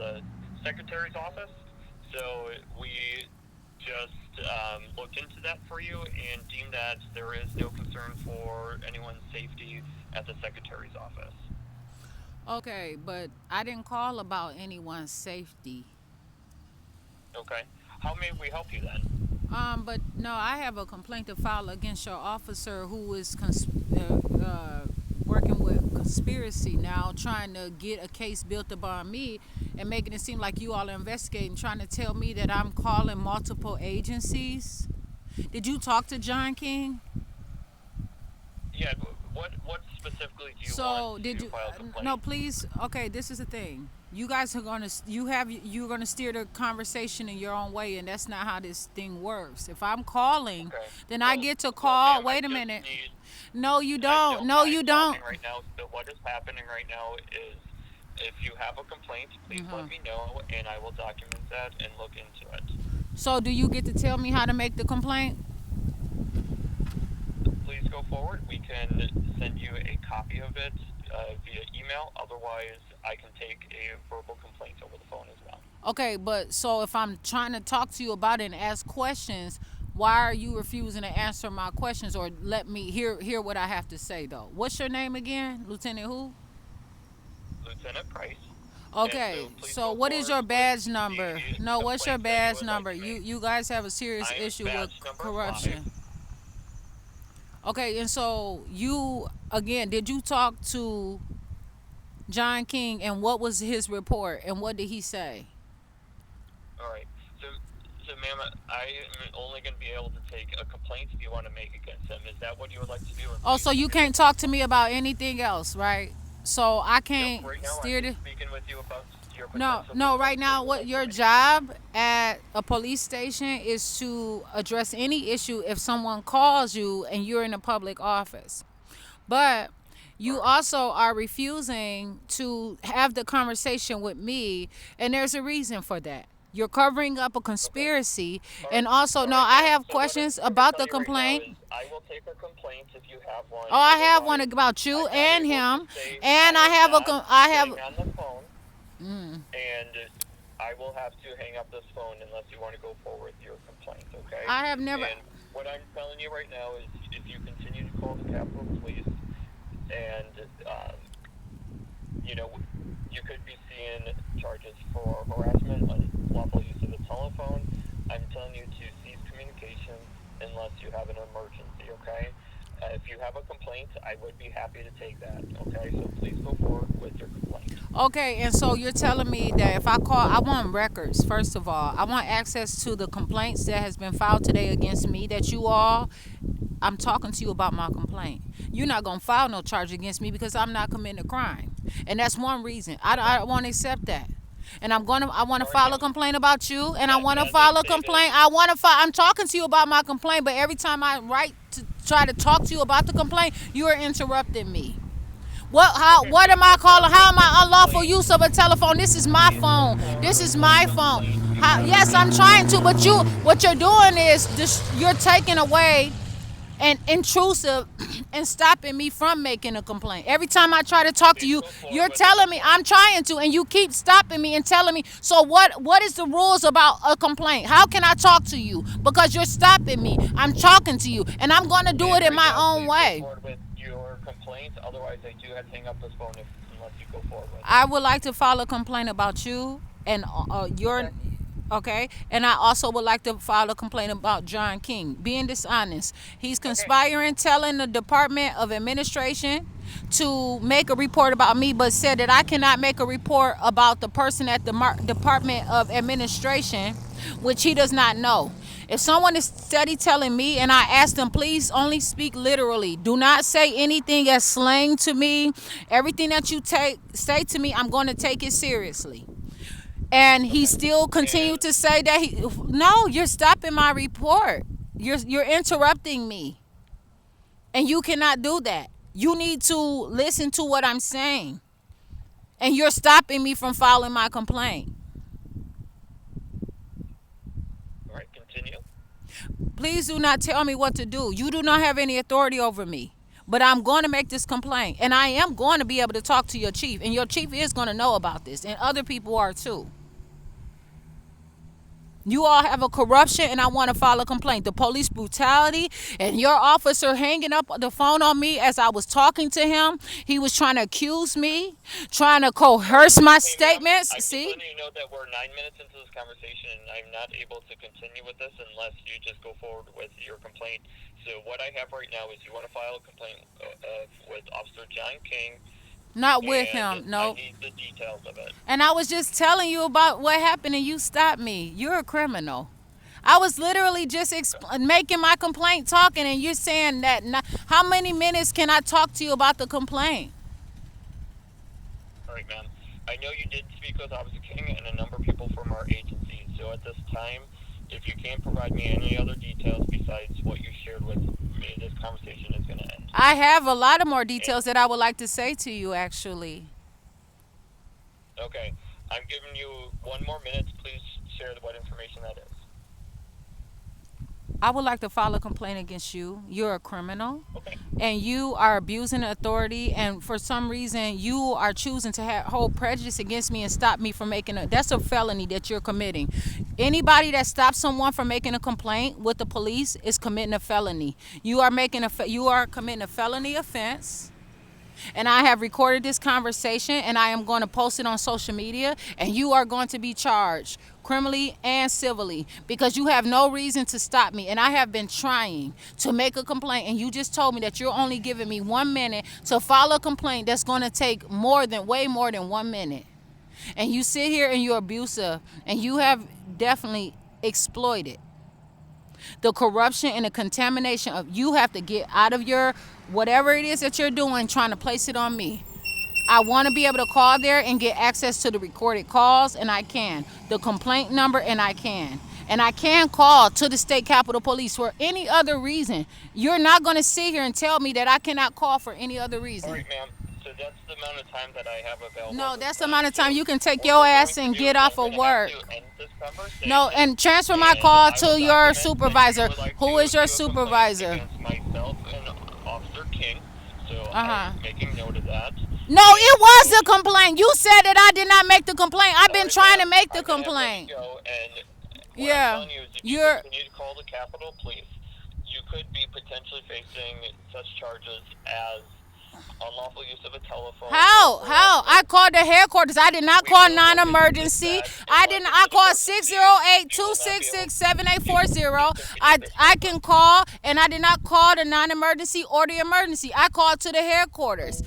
the secretary's office. So we just looked into that for you and deemed that there is no concern for anyone's safety at the secretary's office. Okay, but I didn't call about anyone's safety. Okay. How may we help you then? But no, I have a complaint to file against your officer who is working with conspiracy now, trying to get a case built upon me and making it seem like you all are investigating, trying to tell me that I'm calling multiple agencies. Did you talk to John King? Yeah. What specifically do you want So did to you? file a No, complaint? please. Okay, this is the thing. You guys are gonna you're gonna steer the conversation in your own way, and that's not how this thing works. If I'm calling, Okay. then I get to Well, call. ma'am, I Wait a just minute. need. No, you I don't. don't. No, I'm you don't. talking right now. So what is happening right now is, if you have a complaint, please Uh-huh. let me know, and I will document that and look into it. So do you get to tell me how to make the complaint? Please go forward. We can send you a copy of it via email. Otherwise, I can take a verbal complaint over the phone as well. Okay, but so if I'm trying to talk to you about it and ask questions, why are you refusing to answer my questions or let me hear what I have to say though? What's your name again, Lieutenant who? Lieutenant Price. And Okay, so please so go what is forward your with badge number? the No, what's your complaint that you badge would like number? to You make. you guys have a serious I'm issue with badge number 5. corruption. Okay, and so you again, did you talk to John King and what was his report and what did he say? All right. So, ma'am, I am only going to be able to take a complaint if you want to make against him. Is that what you would like to do? And Oh, please so let you me know can't what talk to complaint. me about anything else, right? So I Nope. can't Right now, I'm steer just the speaking with you about your no, potential no, right complaints that now you would what like to your make. job at a police station is to address any issue if someone calls you and you're in a public office. But All you right. also are refusing to have the conversation with me, and there's a reason for that. You're covering up a Okay. conspiracy, All and right. also, All no, right, I ma'am. have So what I'm questions going to about tell the you right now complaint. is I will take a complaint if you have one. Oh, I have one Otherwise, about you I'm not and able to him, say I and I am have not I have. getting on the phone, and I will have to hang up this phone unless you want to go forward with your complaint, okay? I have never. And what I'm telling you right now is if you continue to call the Capitol Police and, you know, you could be seeing charges for harassment, unlawful use of the telephone. I'm telling you to cease communication unless you have an emergency, okay? If you have a complaint, I would be happy to take that, okay? So please go forward with your complaint. Okay, and so you're telling me that if I call, I want records. First of all, I want access to the complaints that has been filed today against me. That you all, I'm talking to you about my complaint. You're not gonna file no charge against me because I'm not committing a crime, and that's one reason. Okay. I won't accept that. And I want to All right, file a ma'am. complaint about you, and I want to As I file a stated, complaint. I want to file. I'm talking to you about my complaint, but every time I write to try to talk to you about the complaint, you are interrupting me. What? How? okay, What please am I go calling? forward How with am your I unlawful complaint. use of a telephone? This is my Please go phone. forward This with is what my phone. complaint you How, have yes, I'm against trying me. to, but what you're doing is you're taking away and intrusive and stopping me from making a complaint. Every time I try to talk to Please you, go forward you're with the telling me I'm complaint. trying to, and you keep stopping me and telling me. So what is the rules about a complaint? How can I talk to you? Because you're stopping me. I'm talking to you, and I'm going to do it Ma'am, in right my now, own please go way. forward with your complaint. Otherwise, I do have to hang up this phone unless you go forward with it. I would like to file a complaint about you and your Okay. okay, and I also would like to file a complaint about John King being dishonest. He's Okay. conspiring, telling the Department of Administration to make a report about me, but said that I cannot make a report about the person at the Department of Administration, which he does not know. If someone is steady telling me and I ask them, please only speak literally. Do not say anything as slang to me. Everything that you say to me, I'm going to take it seriously. And he Okay. still And continued to say that no, you're stopping my report. You're interrupting me. And you cannot do that. You need to listen to what I'm saying. And you're stopping me from filing my complaint. all right, continue. Please do not tell me what to do. You do not have any authority over me. But I'm going to make this complaint, and I am going to be able to talk to your chief, and your chief is going to know about this, and other people are too. You all have a corruption, and I want to file a complaint. The police brutality and your officer hanging up the phone on me as I was talking to him. He was trying to accuse me, trying to coerce my statements. I just See? want you to know that we're 9 minutes into this conversation, and I'm not able to continue with this unless you just go forward with your complaint. So what I have right now is you want to file a complaint with Officer John King. Not with and him, no. I need the details of it. And I was just telling you about what happened, and you stopped me. You're a criminal. I was literally just making my complaint, talking, and you're saying that. How many minutes can I talk to you about the complaint? All right, ma'am. I know you did speak with Officer King and a number of people from our agency. So at this time, if you can't provide me any other details besides what you shared with me, this conversation is going to end. I have a lot of more details that I would like to say to you, actually. Okay. I'm giving you 1 more minute. Please share what information that is. I would like to file a complaint against you. You're a criminal. Okay. And you are abusing authority, and for some reason you are choosing to hold prejudice against me and stop me from making that's a felony that you're committing. Anybody that stops someone from making a complaint with the police is committing a felony. You are committing a felony offense. And I have recorded this conversation, and I am going to post it on social media, and you are going to be charged criminally and civilly because you have no reason to stop me. And I have been trying to make a complaint, and you just told me that you're only giving me 1 minute to file a complaint that's going to take way more than 1 minute. And you sit here and you're abusive, and you have definitely exploited the corruption and the contamination of. You have to get out of your whatever it is that you're doing, trying to place it on me. I want to be able to call there and get access to the recorded calls, and I can. The complaint number, and I can. And I can call to the State Capitol Police for any other reason. You're not going to sit here and tell me that I cannot call for any other reason. All right, ma'am. So that's the amount of time that I have available. No, that's the amount of time you can take your ass and get off of work. No, and transfer my call to your supervisor. Who is your supervisor? Myself and Officer King. So I'm making note of that. No, it was a complaint. You said that I did not make the complaint. I've been trying to make the complaint. Yeah, you're. Continue to call the Capitol Police. You could be potentially facing such charges as unlawful use of a telephone. How? I called the headquarters. I did not call non-emergency. I called 608-266-7840. I can call, and I did not call the non-emergency or the emergency. I called to the headquarters.